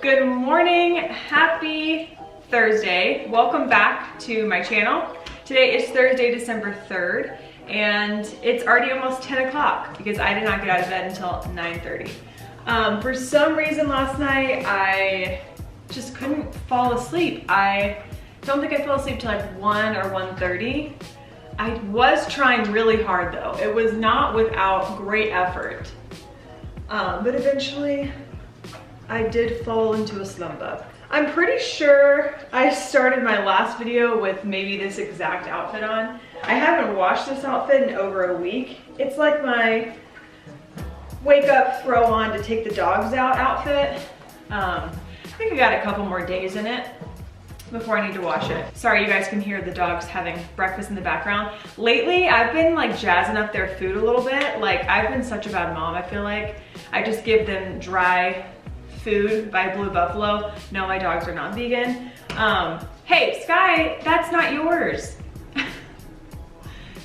Good morning, happy Thursday. Welcome back to my channel. Today is Thursday, December 3rd, and it's already almost 10 o'clock because I did not get out of bed until 9:30. For some reason last night, I just couldn't fall asleep. I don't think I fell asleep till like 1 or 1:30. I was trying really hard though. It was not without great effort. But eventually I did fall into a slumber. I'm pretty sure I started my last video with maybe this exact outfit on. I haven't washed this outfit in over a week. It's like my wake up, throw on to take the dogs out outfit. I think I got a couple more days in it before I need to wash it. Sorry, you guys can hear the dogs having breakfast in the background. Lately, I've been like jazzing up their food a little bit. Like, I've been such a bad mom, I feel like. I just give them dry food by Blue Buffalo. No, my dogs are not vegan. Hey, Sky, that's not yours.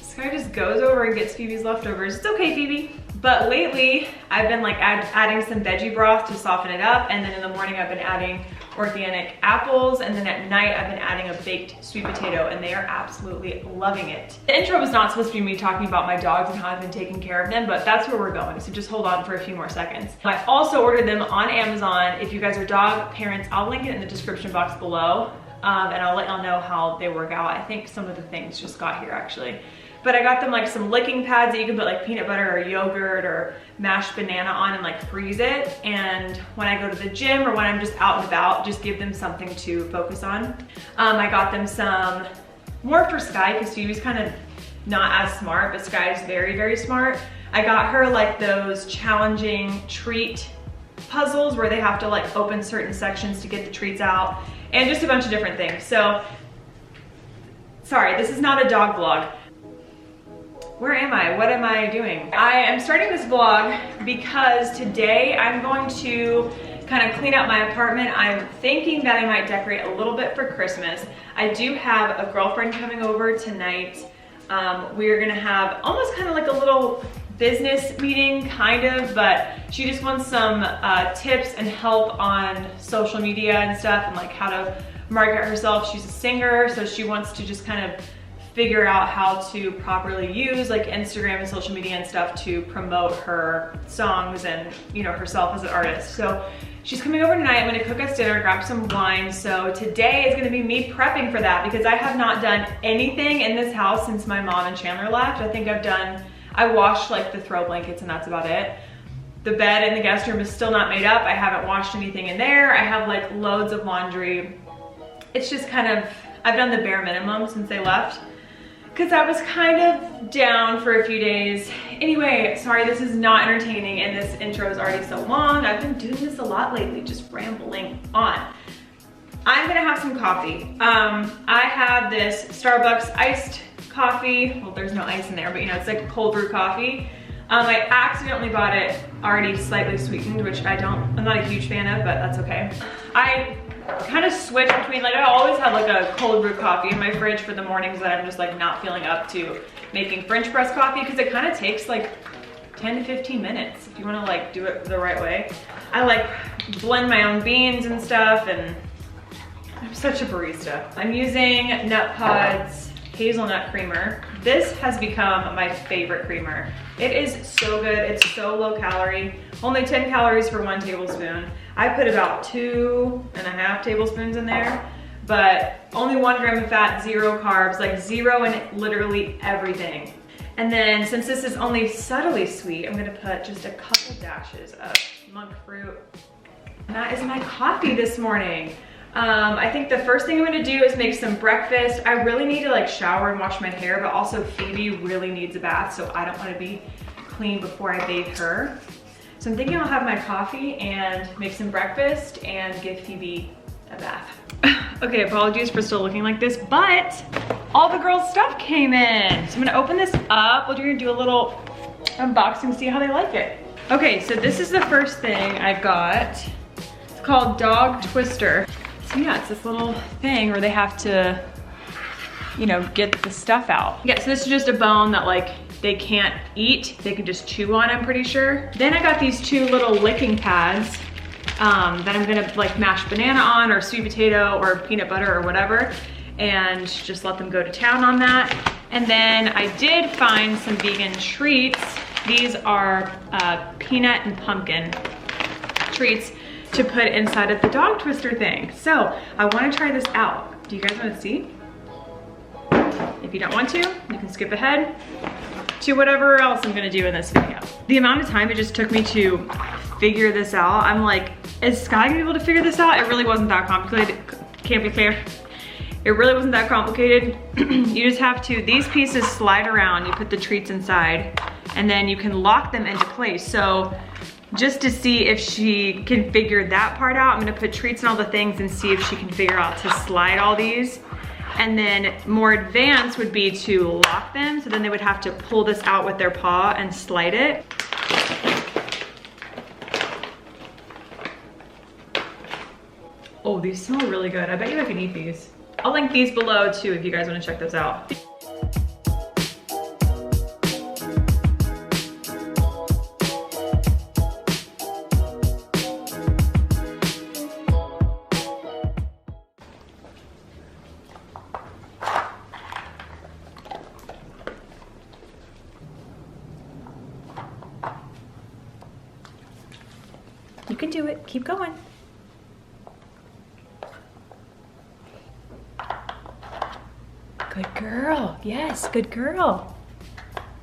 Sky just goes over and gets Phoebe's leftovers. It's okay, Phoebe. But lately, I've been like adding some veggie broth to soften it up, and then in the morning I've been adding organic apples, and then at night I've been adding a baked sweet potato, and they are absolutely loving it. The intro was not supposed to be me talking about my dogs and how I've been taking care of them, but that's where we're going, so just hold on for a few more seconds. I also ordered them on Amazon. If you guys are dog parents, I'll link it in the description box below, and I'll let y'all know how they work out. I think some of the things just got here actually. But I got them like some licking pads that you can put like peanut butter or yogurt or mashed banana on and like freeze it. And when I go to the gym or when I'm just out and about, just give them something to focus on. I got them some more for Sky because Phoebe's kind of not as smart, but Sky's very, very smart. I got her like those challenging treat puzzles where they have to like open certain sections to get the treats out and just a bunch of different things. So, sorry, this is not a dog vlog. Where am I? What am I doing? I am starting this vlog because today I'm going to kind of clean up my apartment. I'm thinking that I might decorate a little bit for Christmas. I do have a girlfriend coming over tonight. We're gonna have almost kind of like a little business meeting, kind of, but she just wants some tips and help on social media and stuff and like how to market herself. She's a singer, so she wants to just kind of figure out how to properly use like Instagram and social media and stuff to promote her songs and, you know, herself as an artist. So she's coming over tonight. I'm gonna cook us dinner, grab some wine. So today is gonna be me prepping for that because I have not done anything in this house since my mom and Chandler left. I think I washed like the throw blankets and that's about it. The bed in the guest room is still not made up. I haven't washed anything in there. I have like loads of laundry. It's just kind of, I've done the bare minimum since they left, because I was kind of down for a few days. Anyway, sorry, this is not entertaining and this intro is already so long. I've been doing this a lot lately, just rambling on. I'm gonna have some coffee. I have this Starbucks iced coffee. Well, there's no ice in there, but you know, it's like cold brew coffee. I accidentally bought it already slightly sweetened, which I'm not a huge fan of, but that's okay. I kind of switch between, like I always have like a cold brew coffee in my fridge for the mornings that I'm just like not feeling up to making French press coffee, because it kind of takes like 10 to 15 minutes if you want to like do it the right way. I like blend my own beans and stuff, and I'm such a barista. I'm using Nut Pod's hazelnut creamer. This has become my favorite creamer. It is so good. It's so low calorie, only 10 calories for 1 tablespoon. I put about 2.5 tablespoons in there, but only 1 gram of fat, 0 carbs, like 0 in literally everything. And then since this is only subtly sweet, I'm gonna put just a couple dashes of monk fruit. And that is my coffee this morning. I think the first thing I'm gonna do is make some breakfast. I really need to like shower and wash my hair, but also Phoebe really needs a bath, so I don't wanna be clean before I bathe her. So I'm thinking I'll have my coffee and make some breakfast and give Phoebe a bath. Okay, apologies for still looking like this, but all the girls' stuff came in. So I'm gonna open this up. We're gonna do a little unboxing, see how they like it. Okay, so this is the first thing I got. It's called Dog Twister. So yeah, it's this little thing where they have to, you know, get the stuff out. Yeah, so this is just a bone that like they can't eat. They can just chew on, I'm pretty sure. Then I got these 2 little licking pads. that I'm gonna like mash banana on, or sweet potato or peanut butter or whatever, and just let them go to town on that. And then I did find some vegan treats. These are peanut and pumpkin treats to put inside of the dog twister thing. So I want to try this out. Do you guys want to see? If you don't want to, you can skip ahead to whatever else I'm gonna do in this video. The amount of time it just took me to figure this out, I'm like, is Sky gonna be able to figure this out? It really wasn't that complicated. Can't be clear. It really wasn't that complicated. You just have to, these pieces slide around, you put the treats inside, and then you can lock them into place. So just to see if she can figure that part out, I'm gonna put treats and all the things and see if she can figure out to slide all these. And then more advanced would be to lock them. So then they would have to pull this out with their paw and slide it. Oh, these smell really good. I bet you I can eat these. I'll link these below too if you guys want to check those out. You can do it. Keep going. Good girl. Yes, good girl.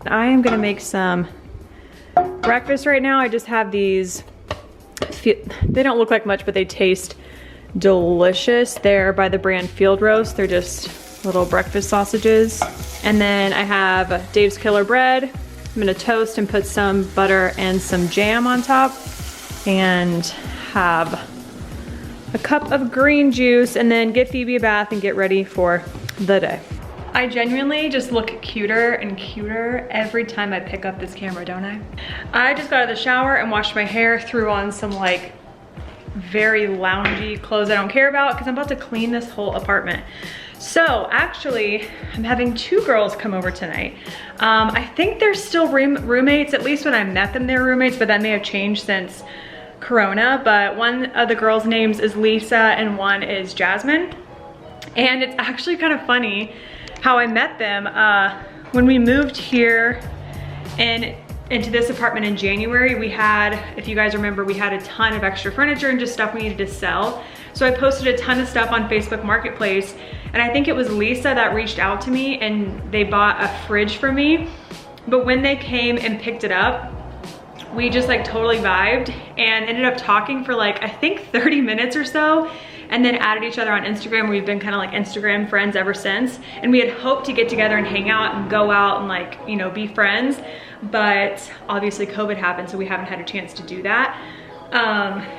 I am gonna make some breakfast right now. I just have these, they don't look like much, but they taste delicious. They're by the brand Field Roast. They're just little breakfast sausages. And then I have Dave's Killer Bread. I'm gonna toast and put some butter and some jam on top, and have a cup of green juice, and then get Phoebe a bath and get ready for the day. I genuinely just look cuter and cuter every time I pick up this camera, don't I? I just got out of the shower and washed my hair, threw on some like very loungy clothes I don't care about because I'm about to clean this whole apartment. So actually, I'm having 2 girls come over tonight. I think they're still roommates, at least when I met them they were roommates, but that may have changed since Corona. But one of the girls' names is Lisa and one is Jasmine. And it's actually kind of funny how I met them. When we moved here and into this apartment in January, we had, if you guys remember, we had a ton of extra furniture and just stuff we needed to sell. So I posted a ton of stuff on Facebook Marketplace, and I think it was Lisa that reached out to me and they bought a fridge for me. But when they came and picked it up, we just like totally vibed and ended up talking for like, I think 30 minutes or so, and then added each other on Instagram. We've been kind of like Instagram friends ever since. And we had hoped to get together and hang out and go out and like, you know, be friends. But obviously COVID happened, so we haven't had a chance to do that.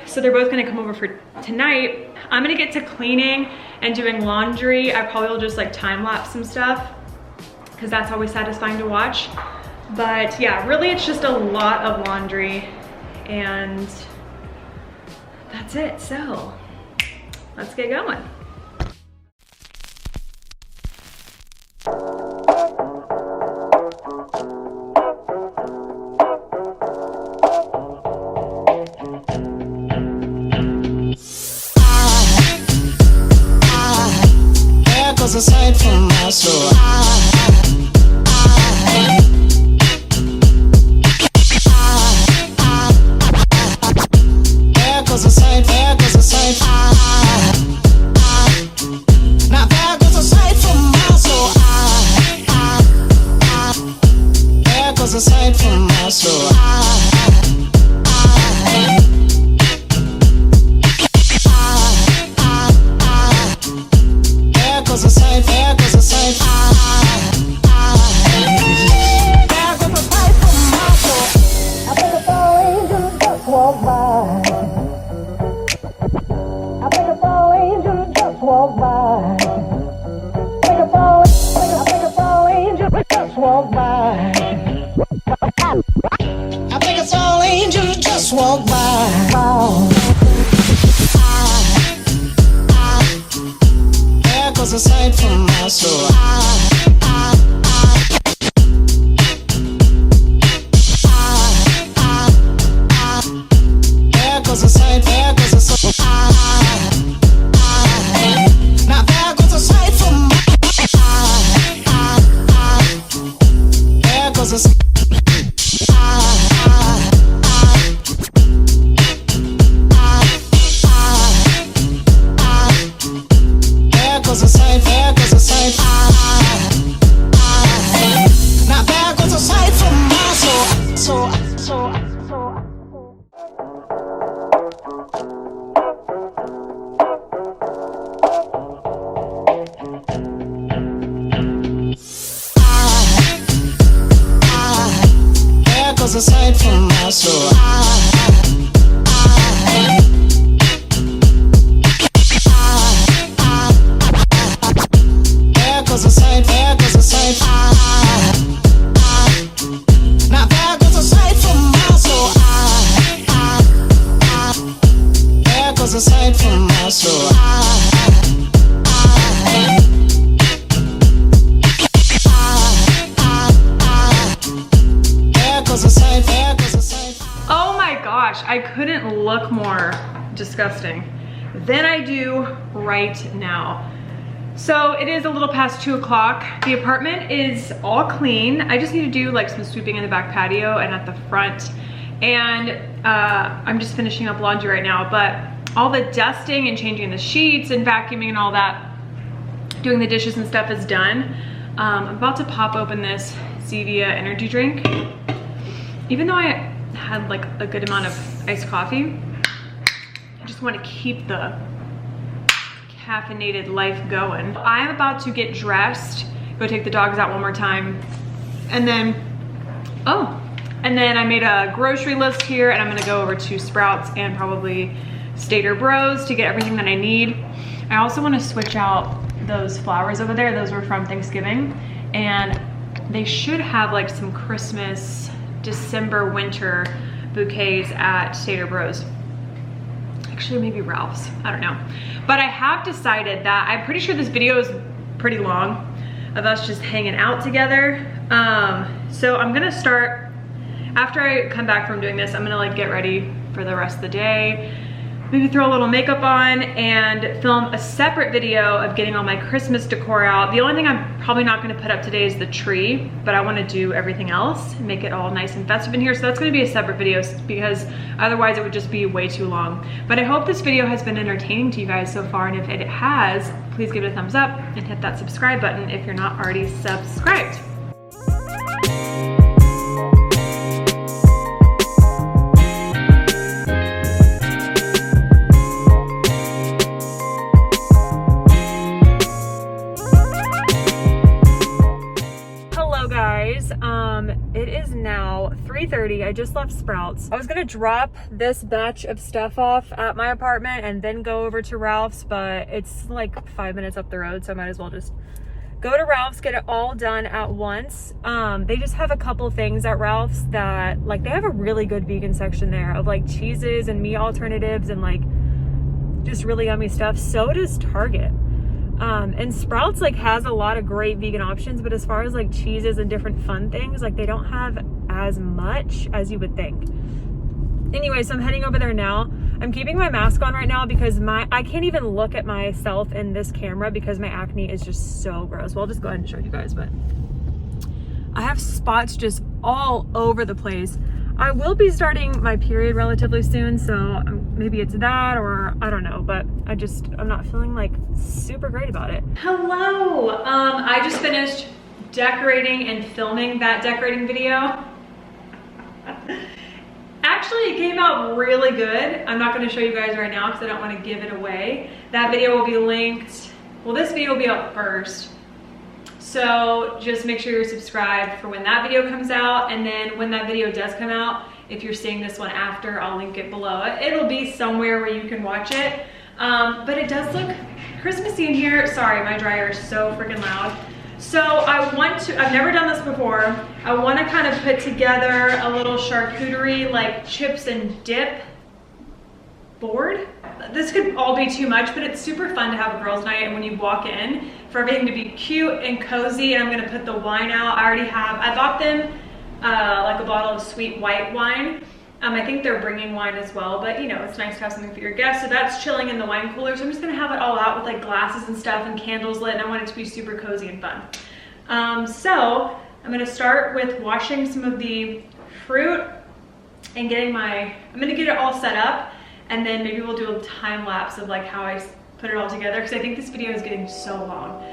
So they're both gonna come over for tonight. I'm gonna get to cleaning and doing laundry. I probably will just like time lapse some stuff because that's always satisfying to watch. But yeah, really it's just a lot of laundry and that's it. So let's get going. Aside from my soul, there goes a sight now there goes a sight from my soul, there goes a sight from my soul, there goes a sight, there goes a sight, there goes a sight from my soul. I think a fall angel just walked by. I think a fall angel just walked by. I think a fall angel just walked by. I think a fall angel just walked by. There goes a sight from my soul. There goes a sight, there goes a a sight for my soul. There goes a sight, there goes a sight. Now there goes a sight for my soul. There goes a sight for my soul. Oh my gosh, I couldn't look more disgusting than I do right now. So it is a little past 2 o'clock. The apartment is all clean. I just need to do like some sweeping in the back patio and at the front. And I'm just finishing up laundry right now, but all the dusting and changing the sheets and vacuuming and all that, doing the dishes and stuff is done. I'm about to pop open this Zevia energy drink. Even though I had like a good amount of iced coffee, I just want to keep the caffeinated life going. I'm about to get dressed, go take the dogs out one more time, and then I made a grocery list here, and I'm gonna go over to Sprouts and probably Stater Bros to get everything that I need. I also want to switch out those flowers over there. Those were from Thanksgiving, and they should have like some Christmas, December, winter bouquets at Stater Bros. Actually, maybe Ralph's, I don't know. But I have decided that I'm pretty sure this video is pretty long of us just hanging out together. So I'm gonna start, after I come back from doing this, I'm gonna like get ready for the rest of the day, maybe throw a little makeup on and film a separate video of getting all my Christmas decor out. The only thing I'm probably not gonna put up today is the tree, but I wanna do everything else, make it all nice and festive in here. So that's gonna be a separate video because otherwise it would just be way too long. But I hope this video has been entertaining to you guys so far, and if it has, please give it a thumbs up and hit that subscribe button if you're not already subscribed. It is now 3:30. I just left Sprouts. I was gonna drop this batch of stuff off at my apartment and then go over to Ralph's, but it's like 5 minutes up the road, so I might as well just go to Ralph's, get it all done at once. They just have a couple things at Ralph's that, like, they have a really good vegan section there of like cheeses and meat alternatives and like just really yummy stuff. So does Target. And Sprouts like has a lot of great vegan options, but as far as like cheeses and different fun things, like they don't have as much as you would think. Anyway, so I'm heading over there now. I'm keeping my mask on right now because I can't even look at myself in this camera because my acne is just so gross. Well, I'll just go ahead and show you guys, but I have spots just all over the place. I will be starting my period relatively soon, so maybe it's that, or I don't know, but I'm not feeling like super great about it. Hello, I just finished decorating and filming that decorating video. Actually, it came out really good. I'm not gonna show you guys right now because I don't wanna give it away. That video will be linked, well, this video will be up first. So just make sure you're subscribed for when that video comes out, and then when that video does come out, if you're seeing this one after, I'll link it below. It'll be somewhere where you can watch it, but it does look Christmassy in here. Sorry, my dryer is so freaking loud. So I've never done this before. I want to kind of put together a little charcuterie, like chips and dip board. This could all be too much, but it's super fun to have a girls' night, and when you walk in, for everything to be cute and cozy. And I'm gonna put the wine out. I bought them like a bottle of sweet white wine. I think they're bringing wine as well, but you know, it's nice to have something for your guests. So that's chilling in the wine cooler. So I'm just gonna have it all out with like glasses and stuff and candles lit, and I want it to be super cozy and fun. So I'm gonna start with washing some of the fruit and I'm gonna get it all set up, and then maybe we'll do a time lapse of like how I put it all together, because I think this video is getting so long.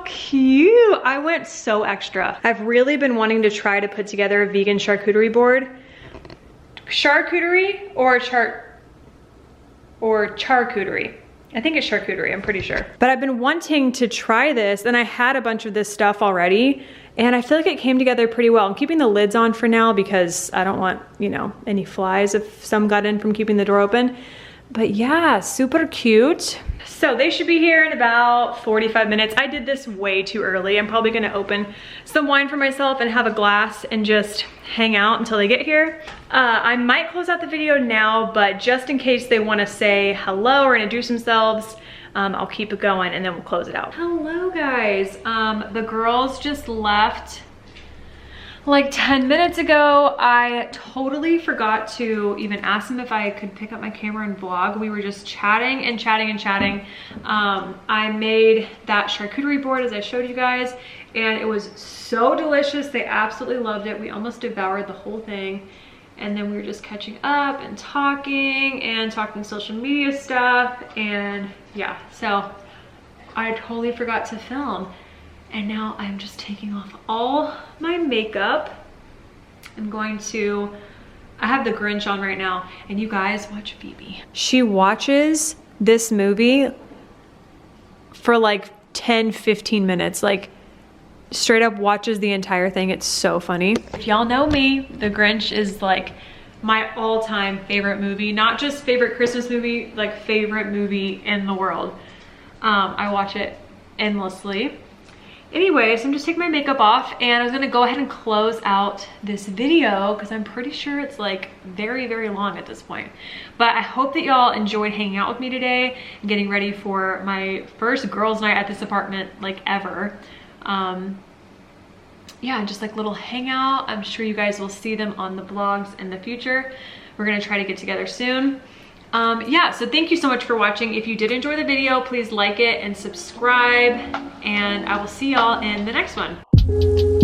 cute. I went so extra. I've really been wanting to try to put together a vegan charcuterie board. Charcuterie or charcuterie. I think it's charcuterie, I'm pretty sure. But I've been wanting to try this, and I had a bunch of this stuff already, and I feel like it came together pretty well. I'm keeping the lids on for now because I don't want, you know, any flies if some got in from keeping the door open. But yeah, super cute. So they should be here in about 45 minutes. I did this way too early. I'm probably gonna open some wine for myself and have a glass and just hang out until they get here. I might close out the video now, but just in case they wanna say hello or introduce themselves, I'll keep it going and then we'll close it out. Hello guys, the girls just left like 10 minutes ago. I totally forgot to even ask them if I could pick up my camera and vlog. We were just chatting and chatting and chatting. I made that charcuterie board as I showed you guys, and it was so delicious. They absolutely loved it. We almost devoured the whole thing. And then we were just catching up and talking social media stuff. And yeah, so I totally forgot to film. And now I'm just taking off all my makeup. I have the Grinch on right now, and you guys watch Phoebe. She watches this movie for like 10-15 minutes, like straight up watches the entire thing. It's so funny. If y'all know me, the Grinch is like my all-time favorite movie, not just favorite Christmas movie, like favorite movie in the world. I watch it endlessly. Anyway, so I'm just taking my makeup off, and I was gonna go ahead and close out this video because I'm pretty sure it's like very, very long at this point. But I hope that y'all enjoyed hanging out with me today and getting ready for my first girls' night at this apartment like ever. Yeah, just like little hangout. I'm sure you guys will see them on the vlogs in the future. We're gonna try to get together soon. Yeah, so thank you so much for watching. If you did enjoy the video, please like it and subscribe, and I will see y'all in the next one.